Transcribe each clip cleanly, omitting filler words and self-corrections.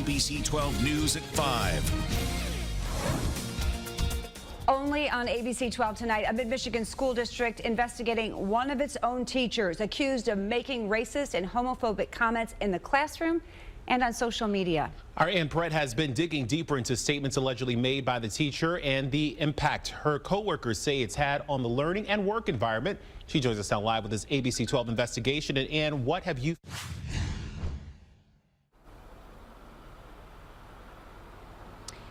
ABC 12 News at 5. Only on ABC 12 tonight, a mid-Michigan school district investigating one of its own teachers accused of making racist and homophobic comments in the classroom and on social media. Our Ann Perret has been digging deeper into statements allegedly made by the teacher and the impact her coworkers say it's had on the learning and work environment. She joins us now live with this ABC 12 investigation. And Ann, what have you...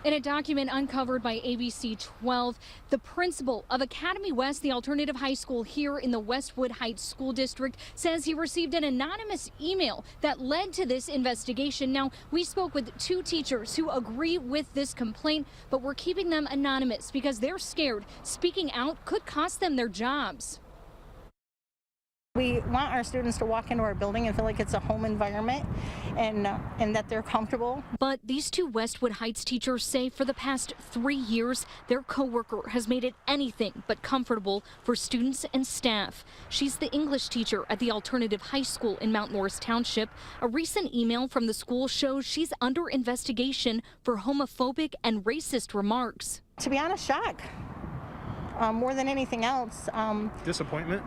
In a document uncovered by ABC 12, the principal of Academy West, the alternative high school here in the Westwood Heights school district, says he received an anonymous email that led to this investigation. Now, we spoke with two teachers who agree with this complaint, but we're keeping them anonymous because they're scared speaking out could cost them their jobs. We want our students to walk into our building and feel like it's a home environment and that they're comfortable. But these two Westwood Heights teachers say for the past 3 years, their coworker has made it anything but comfortable for students and staff. She's the English teacher at the alternative high school in Mount Morris Township. A recent email from the school shows she's under investigation for homophobic and racist remarks. To be honest, shock. More than anything else. Disappointment?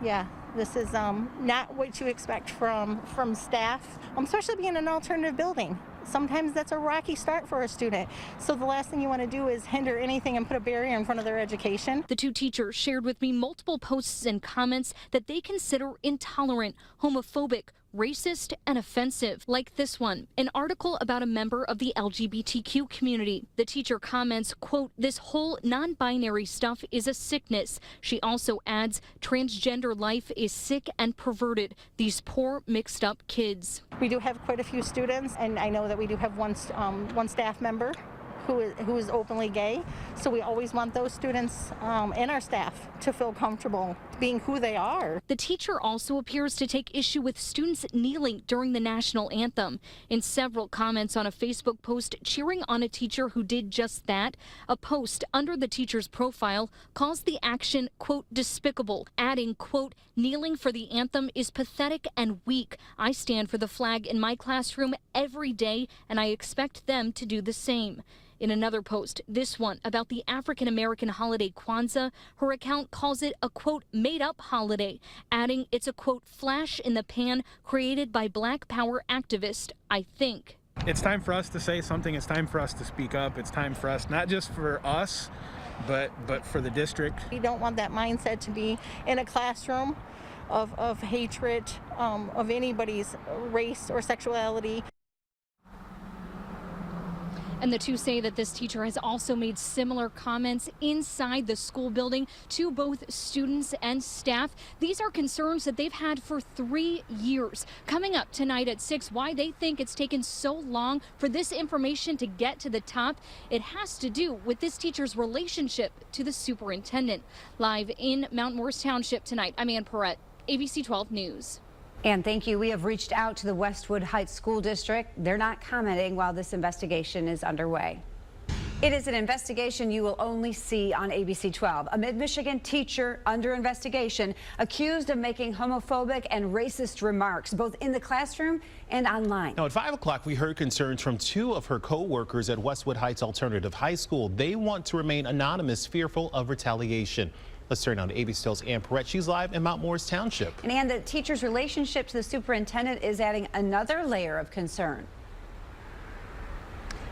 Yeah, this is not what you expect from staff, especially being in an alternative building. Sometimes that's a rocky start for a student. So the last thing you want to do is hinder anything and put a barrier in front of their education. The two teachers shared with me multiple posts and comments that they consider intolerant, homophobic, racist, and offensive, like this one, an article about a member of the LGBTQ community. The teacher comments, quote, "This whole non-binary stuff is a sickness." She also adds, "Transgender life is sick and perverted. These poor mixed up kids." We do have quite a few students, and I know that we do have one staff member who is openly gay. So we always want those students and our staff to feel comfortable being who they are. The teacher also appears to take issue with students kneeling during the national anthem. In several comments on a Facebook post cheering on a teacher who did just that, a post under the teacher's profile calls the action, quote, "despicable," adding, quote, "Kneeling for the anthem is pathetic and weak. I stand for the flag in my classroom every day, and I expect them to do the same." In another post, this one about the African-American holiday Kwanzaa, her account calls it a, quote, "made-up holiday," adding it's a, quote, "flash in the pan created by Black Power activists, I think." It's time for us to say something. It's time for us to speak up. It's time for us, not just for us, but for the district. We don't want that mindset to be in a classroom of hatred of anybody's race or sexuality. And the two say that this teacher has also made similar comments inside the school building to both students and staff. These are concerns that they've had for 3 years. Coming up tonight at 6, why they think it's taken so long for this information to get to the top. It has to do with this teacher's relationship to the superintendent. Live in Mount Morris Township tonight, I'm Ann Perret, ABC 12 News. And thank you. We have reached out to the Westwood Heights School District. They're not commenting while this investigation is underway. It is an investigation you will only see on ABC 12. A mid-Michigan teacher under investigation accused of making homophobic and racist remarks, both in the classroom and online. Now, at 5 o'clock, we heard concerns from two of her co-workers at Westwood Heights Alternative High School. They want to remain anonymous, fearful of retaliation. Let's turn now to ABC 12's Ann Perret. She's live in Mount Morris Township. And Ann, the teacher's relationship to the superintendent is adding another layer of concern.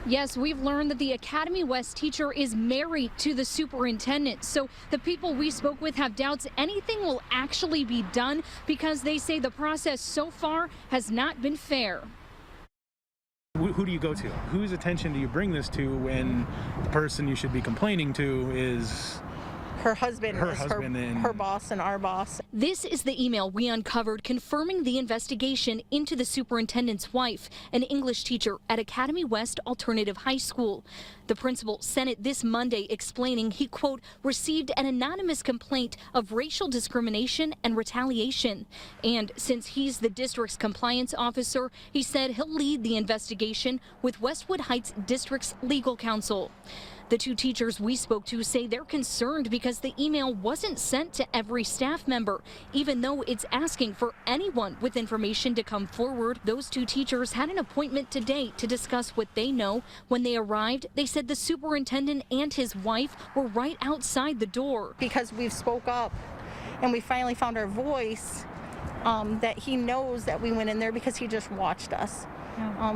Yes, we've learned that the Academy West teacher is married to the superintendent. So the people we spoke with have doubts anything will actually be done because they say the process so far has not been fair. Who do you go to? Whose attention do you bring this to when the person you should be complaining to is her husband and her boss and our boss? This is the email we uncovered confirming the investigation into the superintendent's wife, an English teacher at Academy West Alternative High School. The principal sent it this Monday explaining he, quote, "received an anonymous complaint of racial discrimination and retaliation." And since he's the district's compliance officer, he said he'll lead the investigation with Westwood Heights District's legal counsel. The two teachers we spoke to say they're concerned because the email wasn't sent to every staff member. Even though it's asking for anyone with information to come forward, those two teachers had an appointment today to discuss what they know. When they arrived, they said the superintendent and his wife were right outside the door. Because we've spoke up and we finally found our voice, that he knows that we went in there because he just watched us.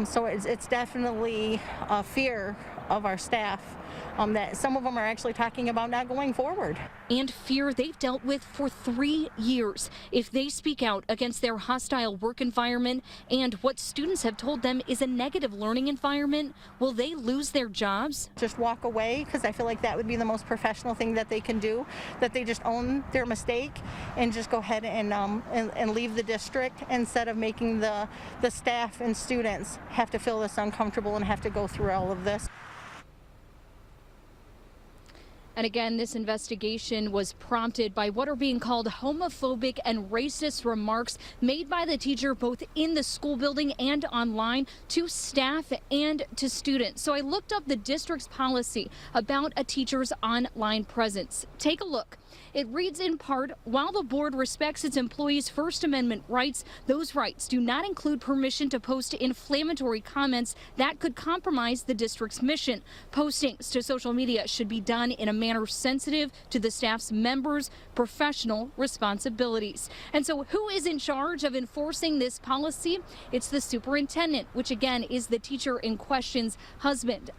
So it's definitely a fear of our staff that some of them are actually talking about not going forward. And fear they've dealt with for 3 years. If they speak out against their hostile work environment and what students have told them is a negative learning environment, will they lose their jobs? Just walk away, because I feel like that would be the most professional thing that they can do, that they just own their mistake and just go ahead and leave the district instead of making the staff and students have to feel this uncomfortable and have to go through all of this. And again, this investigation was prompted by what are being called homophobic and racist remarks made by the teacher both in the school building and online to staff and to students. So I looked up the district's policy about a teacher's online presence. Take a look. It reads in part, while the board respects its employees' First Amendment rights, those rights do not include permission to post inflammatory comments that could compromise the district's mission. Postings to social media should be done in a manner sensitive to the staff's members' professional responsibilities. And so who is in charge of enforcing this policy? It's the superintendent, which again is the teacher in question's husband.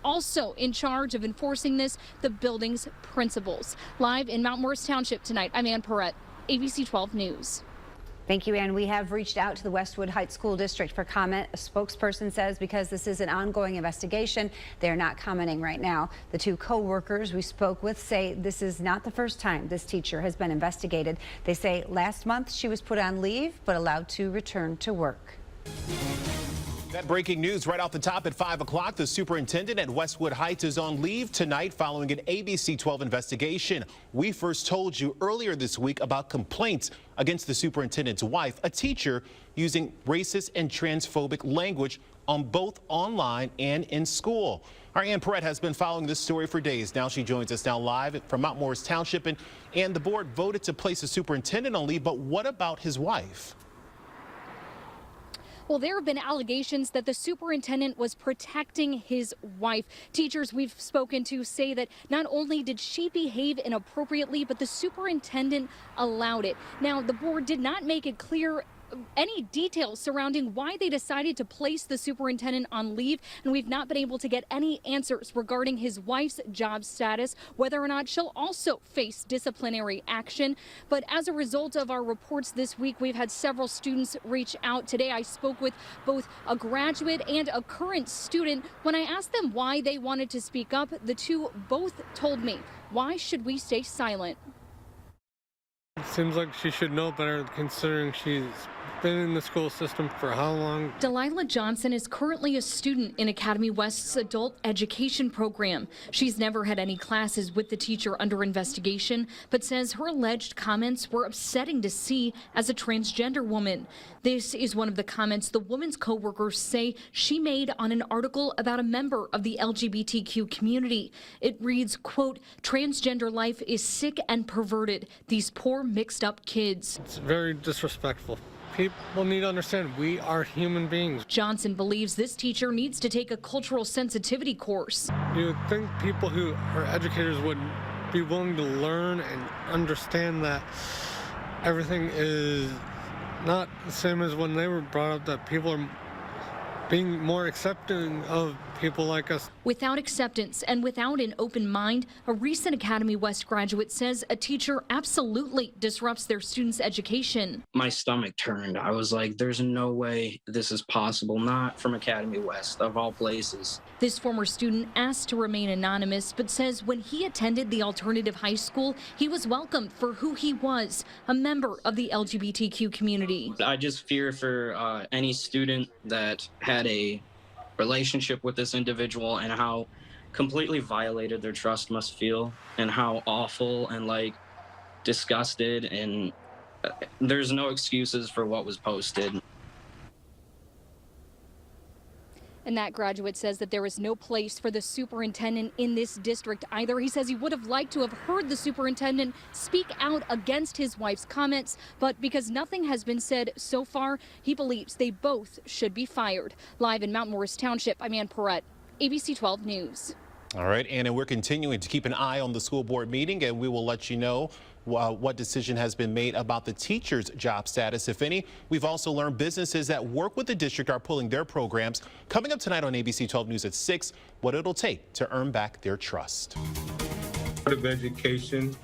Also in charge of enforcing this, the building's principals. Live in Mount Morris Township tonight, I'm Ann Perrette, ABC 12 News. Thank you, Ann. We have reached out to the Westwood Heights School District for comment. A spokesperson says because this is an ongoing investigation, they're not commenting right now. The two co-workers we spoke with say this is not the first time this teacher has been investigated. They say last month she was put on leave but allowed to return to work. That breaking news right off the top at 5 o'clock. The superintendent at Westwood Heights is on leave tonight following an ABC 12 investigation. We first told you earlier this week about complaints against the superintendent's wife, a teacher using racist and transphobic language on both online and in school. Our Ann Perrette has been following this story for days. Now she joins us now live from Mount Morris Township. And the board voted to place the superintendent on leave. But what about his wife? Well, there have been allegations that the superintendent was protecting his wife. Teachers we've spoken to say that not only did she behave inappropriately, but the superintendent allowed it. Now, the board did not make it clear any details surrounding why they decided to place the superintendent on leave, and we've not been able to get any answers regarding his wife's job status, whether or not she'll also face disciplinary action. But as a result of our reports this week, we've had several students reach out. Today I spoke with both a graduate and a current student. When I asked them why they wanted to speak up, the two both told me, why should we stay silent? It seems like she should know better considering she's been in the school system for how long? Delilah Johnson is currently a student in Academy West's adult education program. She's never had any classes with the teacher under investigation, but says her alleged comments were upsetting to see as a transgender woman. This is one of the comments the woman's coworkers say she made on an article about a member of the LGBTQ community. It reads, quote, transgender life is sick and perverted. These poor mixed up kids. It's very disrespectful. People need to understand we are human beings. Johnson believes this teacher needs to take a cultural sensitivity course. You would think people who are educators would be willing to learn and understand that everything is not the same as when they were brought up, that people are being more accepting of people like us. Without acceptance and without an open mind, a recent Academy West graduate says a teacher absolutely disrupts their students' education. My stomach turned. I was like, there's no way this is possible, not from Academy West, of all places. This former student asked to remain anonymous, but says when he attended the alternative high school, he was welcomed for who he was, a member of the LGBTQ community. I just fear for any student that had a relationship with this individual and how completely violated their trust must feel and how awful and like disgusted, and there's no excuses for what was posted. And that graduate says that there is no place for the superintendent in this district either. He says he would have liked to have heard the superintendent speak out against his wife's comments, but because nothing has been said so far, he believes they both should be fired. Live in Mount Morris Township, I'm Ann Perrette, ABC 12 News. All right, Anna, we're continuing to keep an eye on the school board meeting, and we will let you know what decision has been made about the teachers' job status, if any. We've also learned businesses that work with the district are pulling their programs. Coming up tonight on ABC 12 News at 6, what it'll take to earn back their trust. Board of Education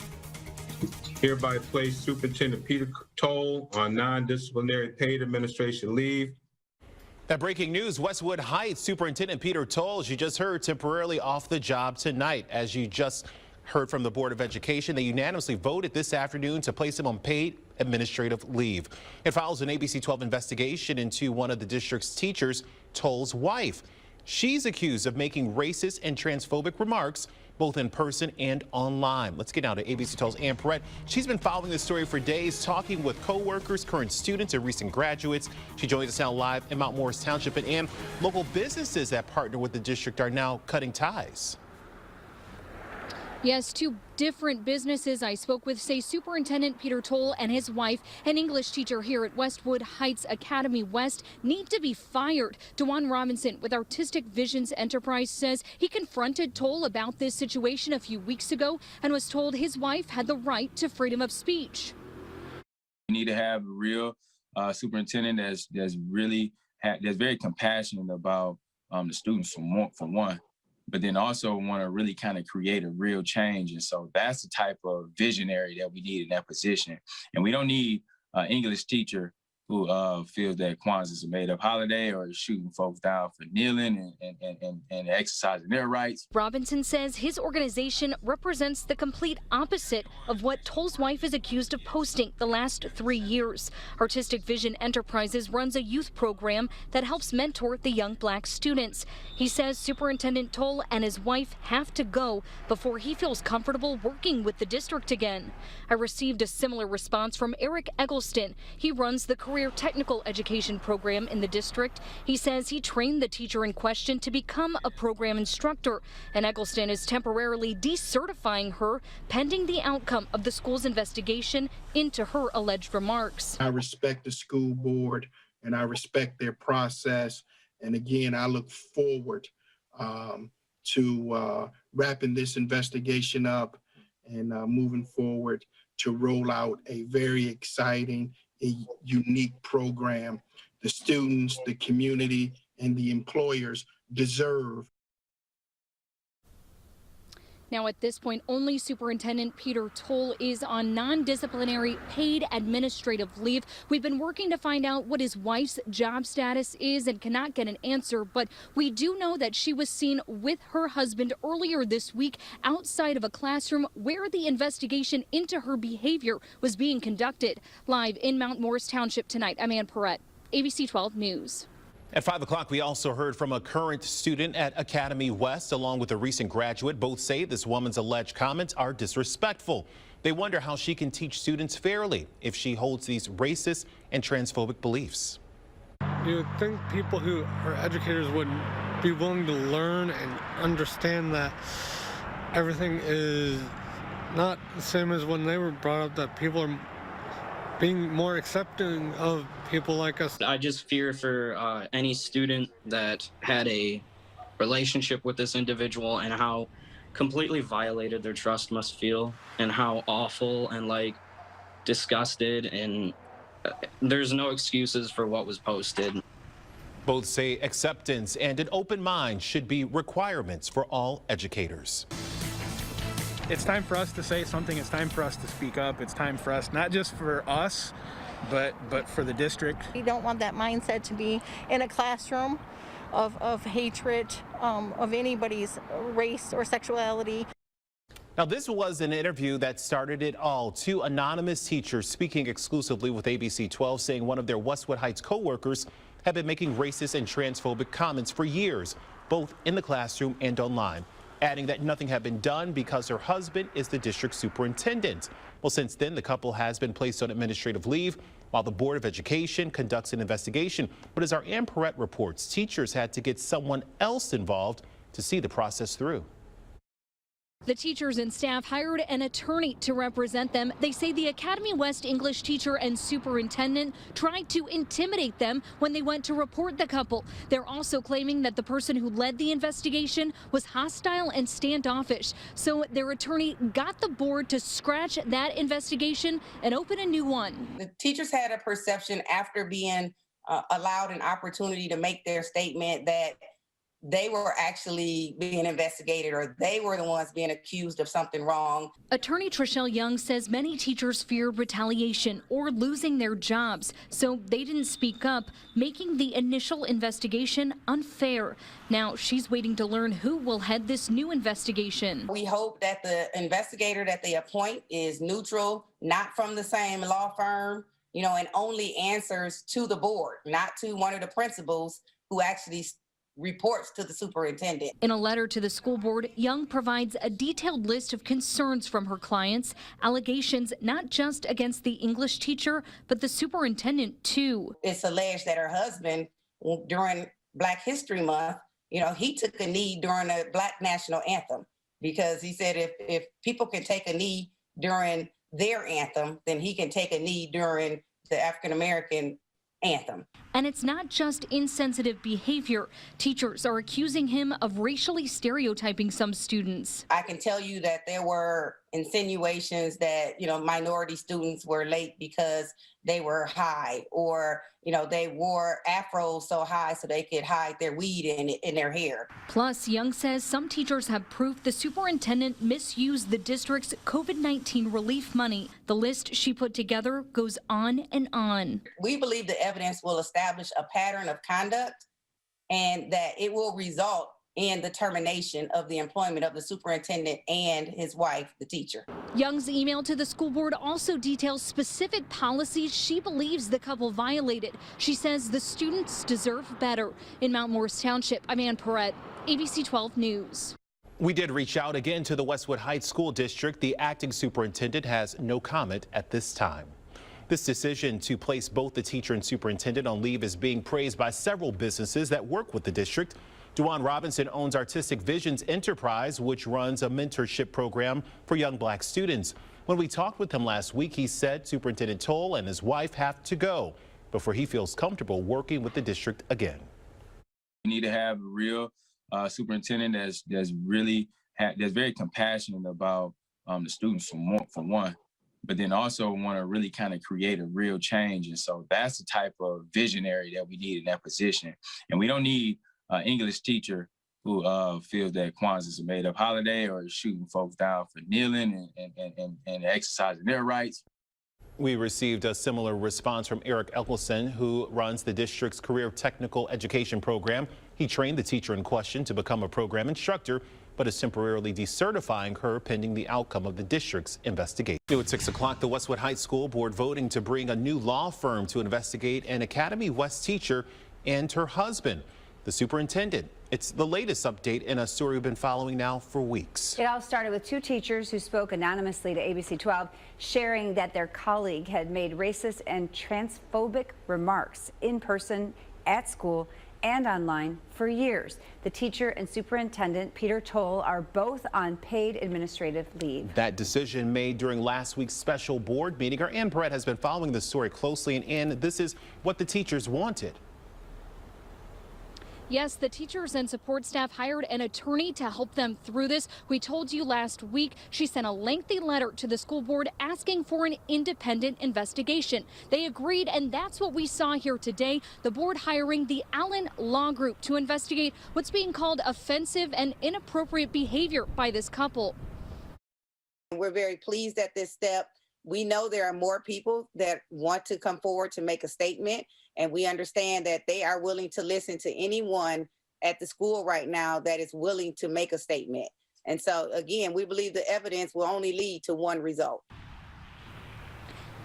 hereby placed Superintendent Peter Toll on non-disciplinary paid administration leave. That breaking news, Westwood Heights Superintendent Peter Toll, as you just heard, temporarily off the job tonight. As you just heard from the Board of Education, they unanimously voted this afternoon to place him on paid administrative leave. It follows an ABC 12 investigation into one of the district's teachers, Toll's wife. She's accused of making racist and transphobic remarks both in person and online. Let's get now to ABC 12's Ann Perrette. She's been following this story for days, talking with co-workers, current students, and recent graduates. She joins us now live in Mount Morris Township. And local businesses that partner with the district are now cutting ties. Yes, two different businesses I spoke with say Superintendent Peter Toll and his wife, an English teacher here at Westwood Heights Academy West, need to be fired. DeJuan Robinson with Artistic Visions Enterprise says he confronted Toll about this situation a few weeks ago and was told his wife had the right to freedom of speech. We need to have a real superintendent that's very compassionate about the students for one. But then also want to really kind of create a real change. And so that's the type of visionary that we need in that position. And we don't need an English teacher who feels that Kwanzaa is a made-up holiday or is shooting folks down for kneeling and exercising their rights. Robinson says his organization represents the complete opposite of what Toll's wife is accused of posting the last 3 years. Artistic Vision Enterprises runs a youth program that helps mentor the young black students. He says Superintendent Toll and his wife have to go before he feels comfortable working with the district again. I received a similar response from Eric Eggleston. He runs the Career Technical Education program in the district. He says he trained the teacher in question to become a program instructor, and Eggleston is temporarily decertifying her pending the outcome of the school's investigation into her alleged remarks. I respect the school board and I respect their process. And again, I look forward to wrapping this investigation up and moving forward to roll out a very exciting, a unique program the students, the community, and the employers deserve. Now, at this point, only Superintendent Peter Toll is on non-disciplinary paid administrative leave. We've been working to find out what his wife's job status is and cannot get an answer, but we do know that she was seen with her husband earlier this week outside of a classroom where the investigation into her behavior was being conducted. Live in Mount Morris Township tonight, I'm Ann Perrette, ABC 12 News. At 5 o'clock, we also heard from a current student at Academy West, along with a recent graduate. Both say this woman's alleged comments are disrespectful. They wonder how she can teach students fairly if she holds these racist and transphobic beliefs. You would think people who are educators would be willing to learn and understand that everything is not the same as when they were brought up, that people are being more accepting of people like us. I just fear for any student that had a relationship with this individual and how completely violated their trust must feel and how awful and like disgusted, and there's no excuses for what was posted. Both say acceptance and an open mind should be requirements for all educators. It's time for us to say something. It's time for us to speak up. It's time for us, not just for us, but for the district. You don't want that mindset to be in a classroom of hatred of anybody's race or sexuality. Now, this was an interview that started it all. Two anonymous teachers speaking exclusively with ABC 12, saying one of their Westwood Heights co-workers have been making racist and transphobic comments for years, both in the classroom and online, adding that nothing had been done because her husband is the district superintendent. Well, since then, the couple has been placed on administrative leave. while the Board of Education conducts an investigation. But as our Ann Perrette reports, teachers had to get someone else involved to see the process through. The teachers and staff hired an attorney to represent them. They say the Academy West English teacher and superintendent tried to intimidate them when they went to report the couple. They're also claiming that the person who led the investigation was hostile and standoffish. So their attorney got the board to scratch that investigation and open a new one. The teachers had a perception after being allowed an opportunity to make their statement that they were actually being investigated, or they were the ones being accused of something wrong. Attorney Trishelle Young says many teachers feared retaliation or losing their jobs, so they didn't speak up, making the initial investigation unfair. Now she's waiting to learn who will head this new investigation. We hope that the investigator that they appoint is neutral, not from the same law firm, and only answers to the board, not to one of the principals who actually reports to the superintendent. In a letter to the school board, Young provides a detailed list of concerns from her clients, allegations not just against the English teacher, but the superintendent too. It's alleged that her husband, during Black History Month, he took a knee during the Black National Anthem, because he said if people can take a knee during their anthem, then he can take a knee during the African American anthem. And it's not just insensitive behavior. Teachers are accusing him of racially stereotyping some students. I can tell you that there were insinuations that, minority students were late because they were high, or, they wore afros so high so they could hide their weed in their hair. Plus, Young says some teachers have proof the superintendent misused the district's COVID-19 relief money. The list she put together goes on and on. We believe the evidence will establish a pattern of conduct and that it will result in the termination of the employment of the superintendent and his wife, the teacher. Young's email to the school board also details specific policies she believes the couple violated. She says the students deserve better. In Mount Morris Township, I'm Ann Perrette, ABC 12 News. We did reach out again to the Westwood Heights School District. The acting superintendent has no comment at this time. This decision to place both the teacher and superintendent on leave is being praised by several businesses that work with the district. Duane Robinson owns Artistic Visions Enterprise, which runs a mentorship program for young Black students. When we talked with him last week, he said Superintendent Toll and his wife have to go before he feels comfortable working with the district again. We need to have a real superintendent that's very compassionate about the students for one, but then also want to really kind of create a real change. And so that's the type of visionary that we need in that position. And we don't need English teacher who feels that Kwanzaa is a made-up holiday or is shooting folks down for kneeling and exercising their rights. We received a similar response from Eric Eccleston, who runs the district's career technical education program. He trained the teacher in question to become a program instructor, but is temporarily decertifying her pending the outcome of the district's investigation. New at 6 o'clock, the Westwood Heights School Board voting to bring a new law firm to investigate an Academy West teacher and her husband, the superintendent. It's the latest update in a story we've been following now for weeks. It all started with two teachers who spoke anonymously to ABC 12, sharing that their colleague had made racist and transphobic remarks in person, at school, and online for years. The teacher and superintendent, Peter Toll, are both on paid administrative leave. That decision made during last week's special board meeting. Our Ann Perrette has been following the story closely, and Ann, this is what the teachers wanted. Yes, the teachers and support staff hired an attorney to help them through this. We told you last week she sent a lengthy letter to the school board asking for an independent investigation. They agreed, and that's what we saw here today. The board hiring the Allen Law Group to investigate what's being called offensive and inappropriate behavior by this couple. We're very pleased at this step. We know there are more people that want to come forward to make a statement, and we understand that they are willing to listen to anyone at the school right now that is willing to make a statement. And so, again, we believe the evidence will only lead to one result.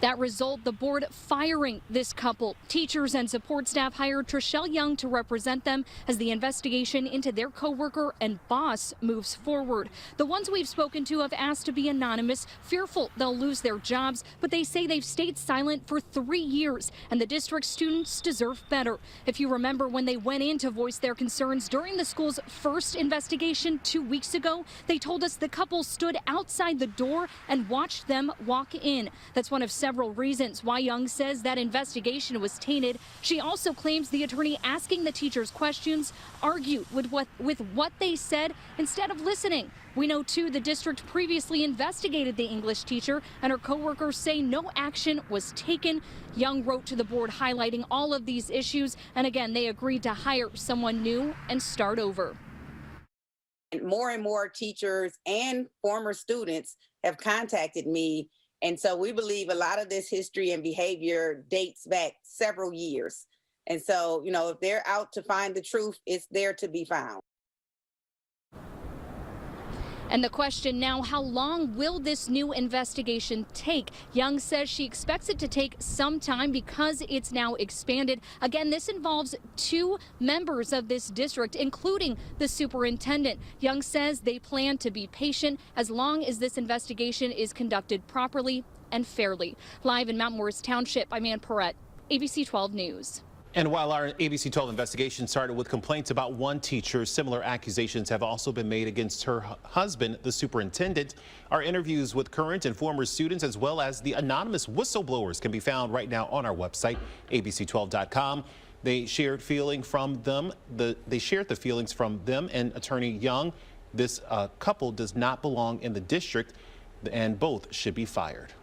That result, the board firing this couple. Teachers and support staff hired Trishelle Young to represent them as the investigation into their coworker and boss moves forward. The ones we've spoken to have asked to be anonymous, fearful they'll lose their jobs, but they say they've stayed silent for 3 years, and the district students deserve better. If you remember when they went in to voice their concerns during the school's first investigation 2 weeks ago, they told us the couple stood outside the door and watched them walk in. That's one of several reasons why Young says that investigation was tainted. She also claims the attorney asking the teachers questions argued with what they said instead of listening. We know, too, the district previously investigated the English teacher, and her coworkers say no action was taken. Young wrote to the board highlighting all of these issues, and again, they agreed to hire someone new and start over. More and more teachers and former students have contacted me, and so we believe a lot of this history and behavior dates back several years. And so, if they're out to find the truth, it's there to be found. And the question now, how long will this new investigation take? Young says she expects it to take some time because it's now expanded. Again, this involves 2 members of this district, including the superintendent. Young says they plan to be patient as long as this investigation is conducted properly and fairly. Live in Mount Morris Township, I'm Ann Perrette, ABC 12 News. And while our ABC 12 investigation started with complaints about one teacher, similar accusations have also been made against her husband, the superintendent. Our interviews with current and former students, as well as the anonymous whistleblowers, can be found right now on our website, abc12.com. They shared They shared the feelings from them and Attorney Young. This couple does not belong in the district, and both should be fired.